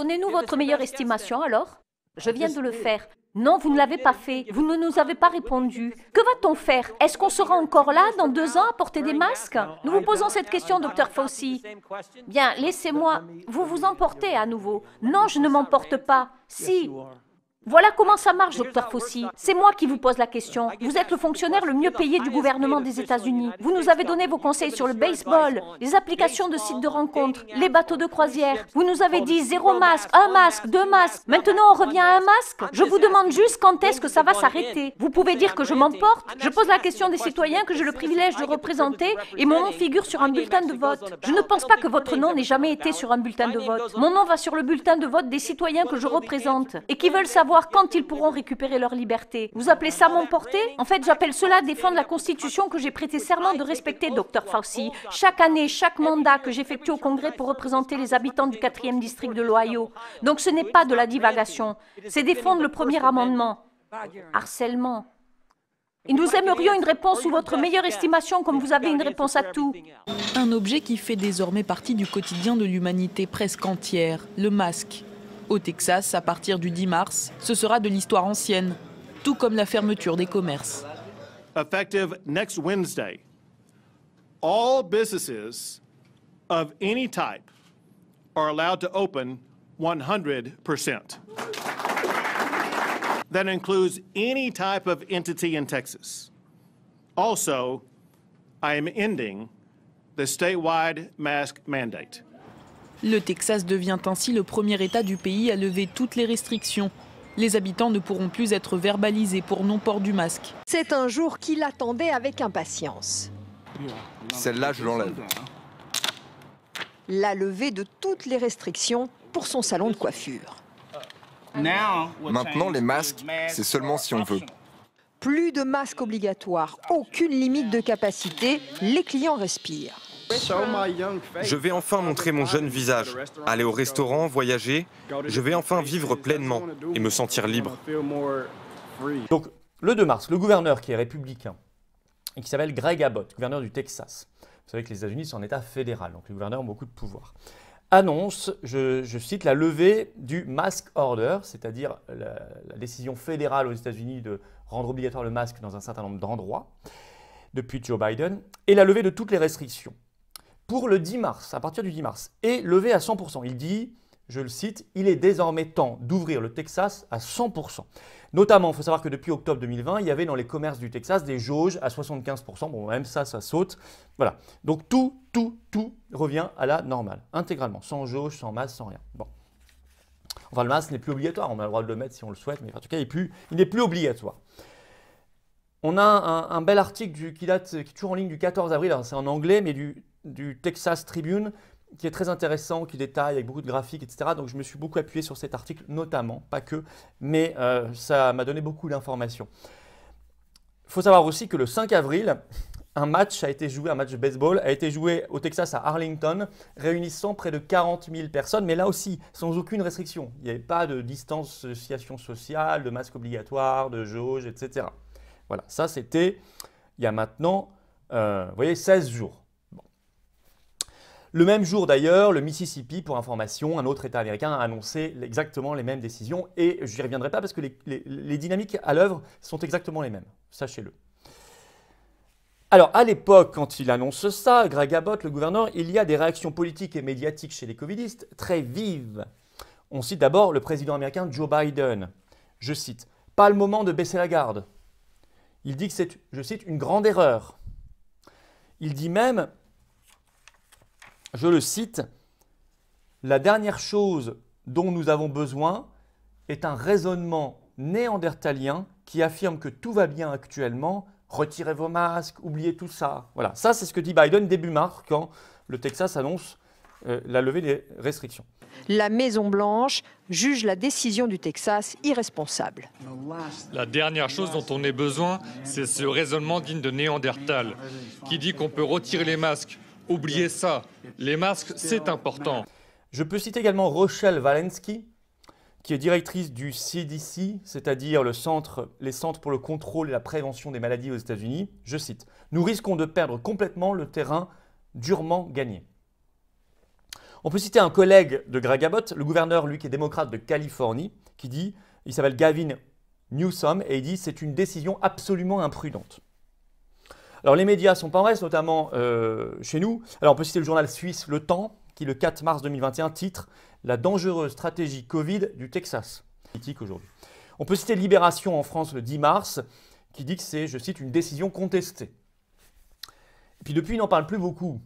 Donnez-nous votre meilleure estimation alors. Je viens de le faire. Non, vous ne l'avez pas fait. Vous ne nous avez pas répondu. Que va-t-on faire? Est-ce qu'on sera encore là dans 2 ans à porter des masques? Nous vous posons cette question, Dr Fauci. Bien, laissez-moi. Vous vous emportez à nouveau. Non, je ne m'emporte pas. Si. Voilà comment ça marche, Dr Fauci. C'est moi qui vous pose la question. Vous êtes le fonctionnaire le mieux payé du gouvernement des États-Unis. Vous nous avez donné vos conseils sur le baseball, les applications de sites de rencontres, les bateaux de croisière. Vous nous avez dit 0 masque, 1 masque, 2 masques. Maintenant, on revient à 1 masque. Je vous demande juste quand est-ce que ça va s'arrêter. Vous pouvez dire que je m'emporte. Je pose la question des citoyens que j'ai le privilège de représenter et mon nom figure sur un bulletin de vote. Je ne pense pas que votre nom n'ait jamais été sur un bulletin de vote. Mon nom va sur le bulletin de vote des citoyens que je représente et qui veulent savoir quand ils pourront récupérer leur liberté. Vous appelez ça m'emporter? En fait, j'appelle cela défendre la Constitution que j'ai prêté serment de respecter, Dr Fauci. Chaque année, chaque mandat que j'effectue au Congrès pour représenter les habitants du 4e district de l'Ohio. Donc ce n'est pas de la divagation, c'est défendre le premier amendement. Harcèlement. Et nous aimerions une réponse ou votre meilleure estimation comme vous avez une réponse à tout. Un objet qui fait désormais partie du quotidien de l'humanité presque entière, le masque. Au Texas, à partir du 10 mars, ce sera de l'histoire ancienne, tout comme la fermeture des commerces. Effective next Wednesday, all businesses of any type are allowed to open 100%. That includes any type of entity in Texas. Also, I am ending the statewide mask mandate. Le Texas devient ainsi le premier État du pays à lever toutes les restrictions. Les habitants ne pourront plus être verbalisés pour non-port du masque. C'est un jour qu'il attendait avec impatience. Celle-là, je l'enlève. La levée de toutes les restrictions pour son salon de coiffure. Maintenant, les masques, c'est seulement si on veut. Plus de masques obligatoires, aucune limite de capacité, les clients respirent. Je vais enfin montrer mon jeune visage, aller au restaurant, voyager. Je vais enfin vivre pleinement et me sentir libre. Donc, le 2 mars, le gouverneur qui est républicain et qui s'appelle Greg Abbott, gouverneur du Texas. Vous savez que les États-Unis sont un État fédéral, donc les gouverneurs ont beaucoup de pouvoir. Annonce, je cite, la levée du mask order, c'est-à-dire la décision fédérale aux États-Unis de rendre obligatoire le masque dans un certain nombre d'endroits, depuis Joe Biden, et la levée de toutes les restrictions. Pour le 10 mars, à partir du 10 mars, et levé à 100%. Il dit, je le cite, « Il est désormais temps d'ouvrir le Texas à 100%. » Notamment, il faut savoir que depuis octobre 2020, il y avait dans les commerces du Texas des jauges à 75%. Bon, même ça saute. Voilà. Donc tout revient à la normale, intégralement, sans jauge, sans masque, sans rien. Bon. Enfin, le masque n'est plus obligatoire. On a le droit de le mettre si on le souhaite, mais en tout cas, il n'est plus obligatoire. On a un bel article qui est toujours en ligne du 14 avril, c'est en anglais, mais du Texas Tribune, qui est très intéressant, qui détaille avec beaucoup de graphiques, etc. Donc je me suis beaucoup appuyé sur cet article, notamment, pas que, mais ça m'a donné beaucoup d'informations. Il faut savoir aussi que le 5 avril, un match de baseball a été joué au Texas à Arlington, réunissant près de 40 000 personnes, mais là aussi, sans aucune restriction. Il n'y avait pas de distanciation sociale, de masque obligatoire, de jauge, etc. Voilà, ça c'était il y a maintenant, vous voyez, 16 jours. Bon. Le même jour d'ailleurs, le Mississippi, pour information, un autre État américain, a annoncé exactement les mêmes décisions et je n'y reviendrai pas parce que les dynamiques à l'œuvre sont exactement les mêmes, sachez-le. Alors à l'époque, quand il annonce ça, Greg Abbott, le gouverneur, il y a des réactions politiques et médiatiques chez les covidistes très vives. On cite d'abord le président américain Joe Biden. Je cite, « Pas le moment de baisser la garde ». Il dit que c'est, je cite, une grande erreur. Il dit même, je le cite, « La dernière chose dont nous avons besoin est un raisonnement néandertalien qui affirme que tout va bien actuellement, retirez vos masques, oubliez tout ça. » Voilà, ça c'est ce que dit Biden début mars quand le Texas annonce la levée des restrictions. La Maison-Blanche juge la décision du Texas irresponsable. La dernière chose dont on ait besoin, c'est ce raisonnement digne de Néandertal, qui dit qu'on peut retirer les masques. Oubliez ça, les masques, c'est important. Je peux citer également Rochelle Walensky, qui est directrice du CDC, c'est-à-dire les centres pour le contrôle et la prévention des maladies aux États-Unis. Je cite, « Nous risquons de perdre complètement le terrain durement gagné. » On peut citer un collègue de Greg Abbott, le gouverneur, lui, qui est démocrate de Californie, qui dit, il s'appelle Gavin Newsom, et il dit « c'est une décision absolument imprudente ». Alors les médias sont pas en reste, notamment chez nous. Alors on peut citer le journal suisse Le Temps, qui le 4 mars 2021 titre « La dangereuse stratégie Covid du Texas ». Politique aujourd'hui. On peut citer Libération en France le 10 mars, qui dit que c'est, je cite, une décision contestée. Et puis depuis, il n'en parle plus beaucoup,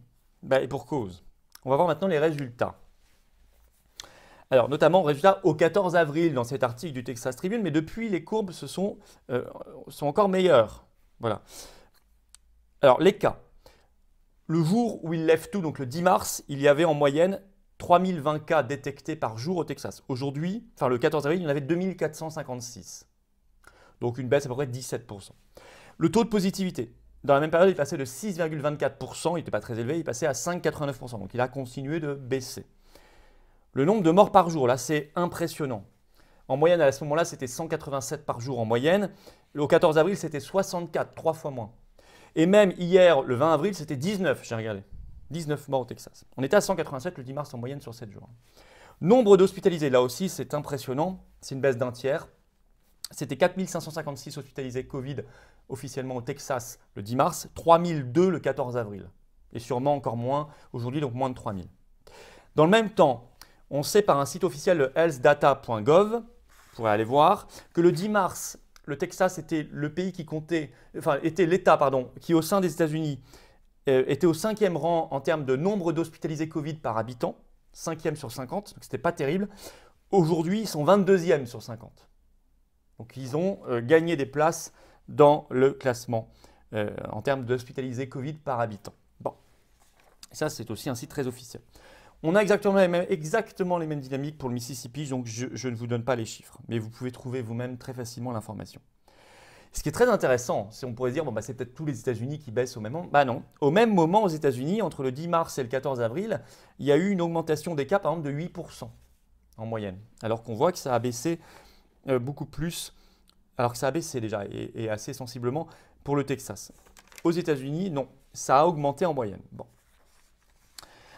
et pour cause. On va voir maintenant les résultats. Alors, notamment, résultats au 14 avril dans cet article du Texas Tribune, mais depuis, les courbes sont encore meilleures. Voilà. Alors, les cas. Le jour où ils lèvent tout, donc le 10 mars, il y avait en moyenne 3020 cas détectés par jour au Texas. Aujourd'hui, enfin le 14 avril, il y en avait 2456. Donc une baisse à peu près de 17%. Le taux de positivité, dans la même période, il passait de 6,24%, il n'était pas très élevé, il passait à 5,89%. Donc il a continué de baisser. Le nombre de morts par jour, là c'est impressionnant. En moyenne, à ce moment-là, c'était 187 par jour en moyenne. Au 14 avril, c'était 64, 3 fois moins. Et même hier, le 20 avril, c'était 19, j'ai regardé. 19 morts au Texas. On était à 187 le 10 mars en moyenne sur 7 jours. Nombre d'hospitalisés, là aussi, c'est impressionnant. C'est une baisse d'un tiers. C'était 4556 hospitalisés Covid officiellement au Texas le 10 mars, 3002 le 14 avril. Et sûrement encore moins aujourd'hui, donc moins de 3000. Dans le même temps, on sait par un site officiel, le healthdata.gov, vous pourrez aller voir, que le 10 mars, le Texas était le pays qui comptait, enfin était l'État, pardon, qui au sein des États-Unis était au 5e rang en termes de nombre d'hospitalisés Covid par habitant, 5e sur 50, donc ce n'était pas terrible. Aujourd'hui, ils sont 22e sur 50. Donc ils ont gagné des places dans le classement en termes d'hospitalisés Covid par habitant. Bon, ça c'est aussi un site très officiel. On a exactement les mêmes dynamiques pour le Mississippi, donc je ne vous donne pas les chiffres, mais vous pouvez trouver vous-même très facilement l'information. Ce qui est très intéressant, c'est on pourrait dire bon, c'est peut-être tous les États-Unis qui baissent au même moment. Bah non. Au même moment aux États-Unis, entre le 10 mars et le 14 avril, il y a eu une augmentation des cas par exemple de 8% en moyenne, alors qu'on voit que ça a baissé beaucoup plus, alors que ça a baissé déjà et assez sensiblement pour le Texas. Aux États-Unis, non, ça a augmenté en moyenne. Bon.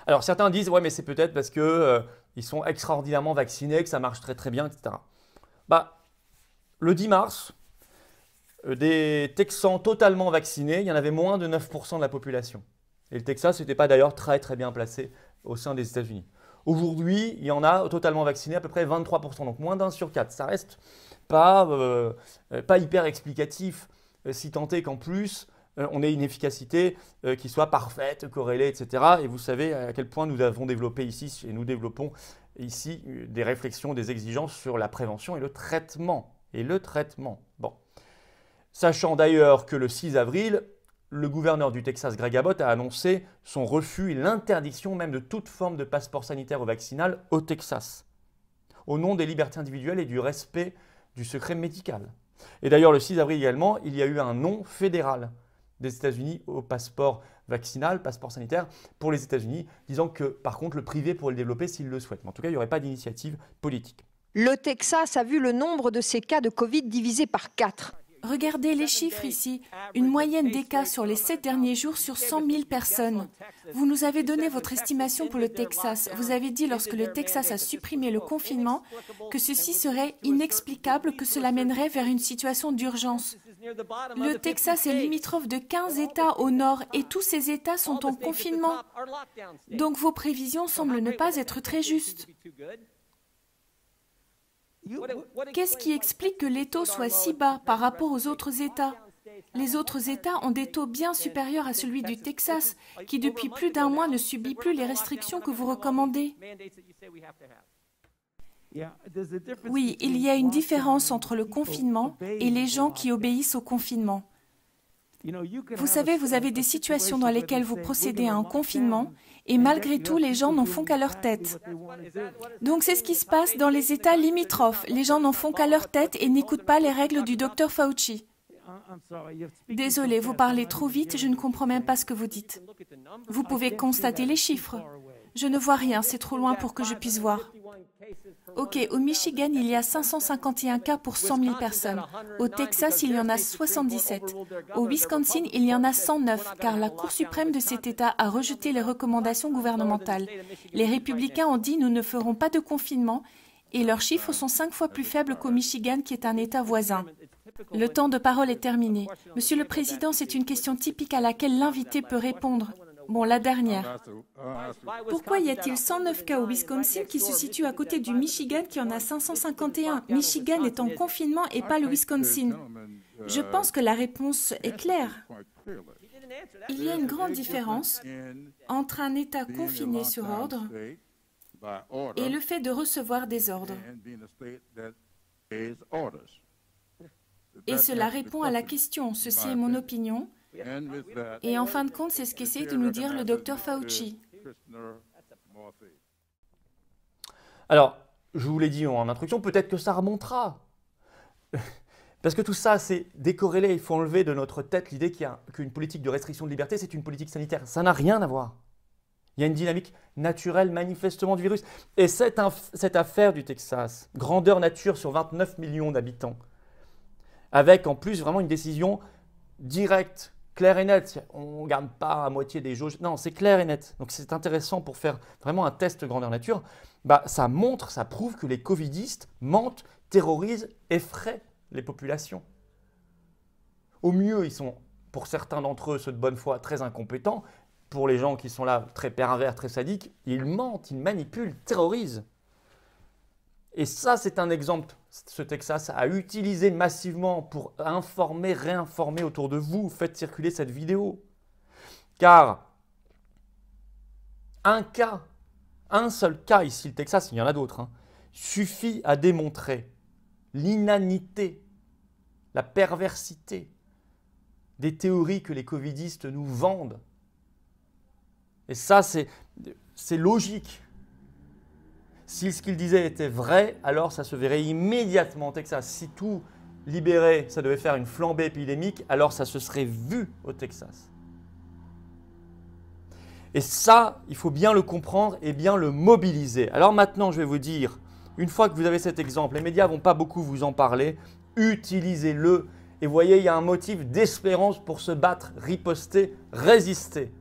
Alors certains disent ouais mais c'est peut-être parce que ils sont extraordinairement vaccinés, que ça marche très très bien, etc. Bah, le 10 mars, des Texans totalement vaccinés, il y en avait moins de 9% de la population. Et le Texas n'était pas d'ailleurs très très bien placé au sein des États-Unis. Aujourd'hui, il y en a totalement vaccinés à peu près 23%, donc moins d'un sur 4. Ça reste pas hyper explicatif, si tant est qu'en plus, on ait une efficacité qui soit parfaite, corrélée, etc. Et vous savez à quel point nous avons développé ici, et nous développons ici des réflexions, des exigences sur la prévention et le traitement. Bon. Sachant d'ailleurs que le 6 avril, le gouverneur du Texas, Greg Abbott, a annoncé son refus et l'interdiction même de toute forme de passeport sanitaire ou vaccinal au Texas, au nom des libertés individuelles et du respect du secret médical. Et d'ailleurs, le 6 avril également, il y a eu un non fédéral des États-Unis au passeport vaccinal, passeport sanitaire pour les États-Unis, disant que par contre, le privé pourrait le développer s'il le souhaite. Mais en tout cas, il n'y aurait pas d'initiative politique. Le Texas a vu le nombre de ces cas de Covid divisé par 4. Regardez les chiffres ici. Une moyenne des cas sur les 7 derniers jours sur 100 000 personnes. Vous nous avez donné votre estimation pour le Texas. Vous avez dit lorsque le Texas a supprimé le confinement que ceci serait inexplicable, que cela mènerait vers une situation d'urgence. Le Texas est limitrophe de 15 États au nord et tous ces États sont en confinement. Donc vos prévisions semblent ne pas être très justes. Qu'est-ce qui explique que les taux soient si bas par rapport aux autres États? Les autres États ont des taux bien supérieurs à celui du Texas, qui depuis plus d'un mois ne subit plus les restrictions que vous recommandez. Oui, il y a une différence entre le confinement et les gens qui obéissent au confinement. Vous savez, vous avez des situations dans lesquelles vous procédez à un confinement et malgré tout, les gens n'en font qu'à leur tête. Donc c'est ce qui se passe dans les États limitrophes. Les gens n'en font qu'à leur tête et n'écoutent pas les règles du Dr Fauci. Désolé, vous parlez trop vite, je ne comprends même pas ce que vous dites. Vous pouvez constater les chiffres. Je ne vois rien, c'est trop loin pour que je puisse voir. Ok, au Michigan, il y a 551 cas pour 100 000 personnes. Au Texas, il y en a 77. Au Wisconsin, il y en a 109, car la Cour suprême de cet État a rejeté les recommandations gouvernementales. Les républicains ont dit « nous ne ferons pas de confinement » et leurs chiffres sont 5 fois plus faibles qu'au Michigan, qui est un État voisin. Le temps de parole est terminé. Monsieur le Président, c'est une question typique à laquelle l'invité peut répondre. Bon, la dernière. Pourquoi y a-t-il 109 cas au Wisconsin qui se situe à côté du Michigan qui en a 551? Michigan est en confinement et pas le Wisconsin. Je pense que la réponse est claire. Il y a une grande différence entre un État confiné sur ordre et le fait de recevoir des ordres. Et cela répond à la question. Ceci est mon opinion. Et en fin de compte, c'est ce qu'essaie de nous dire le docteur Fauci. Alors, je vous l'ai dit en introduction, peut-être que ça remontera. Parce que tout ça, c'est décorrélé. Il faut enlever de notre tête l'idée qu'une politique de restriction de liberté, c'est une politique sanitaire. Ça n'a rien à voir. Il y a une dynamique naturelle, manifestement, du virus. Et cette affaire du Texas, grandeur nature sur 29 millions d'habitants, avec en plus vraiment une décision directe, claire et nette. On ne garde pas à moitié des jauges. Non, c'est clair et net. Donc c'est intéressant pour faire vraiment un test grandeur nature. Ça montre, ça prouve que les covidistes mentent, terrorisent, effraient les populations. Au mieux, ils sont, pour certains d'entre eux, ceux de bonne foi, très incompétents. Pour les gens qui sont là, très pervers, très sadiques, ils mentent, ils manipulent, terrorisent. Et ça, c'est un exemple. Ce Texas a utilisé massivement pour informer, réinformer autour de vous. Faites circuler cette vidéo. Car un seul cas ici, le Texas, il y en a d'autres, suffit à démontrer l'inanité, la perversité des théories que les covidistes nous vendent. Et ça, c'est logique. Si ce qu'il disait était vrai, alors ça se verrait immédiatement au Texas. Si tout libéré, ça devait faire une flambée épidémique, alors ça se serait vu au Texas. Et ça, il faut bien le comprendre et bien le mobiliser. Alors maintenant, je vais vous dire, une fois que vous avez cet exemple, les médias ne vont pas beaucoup vous en parler, utilisez-le. Et voyez, il y a un motif d'espérance pour se battre, riposter, résister.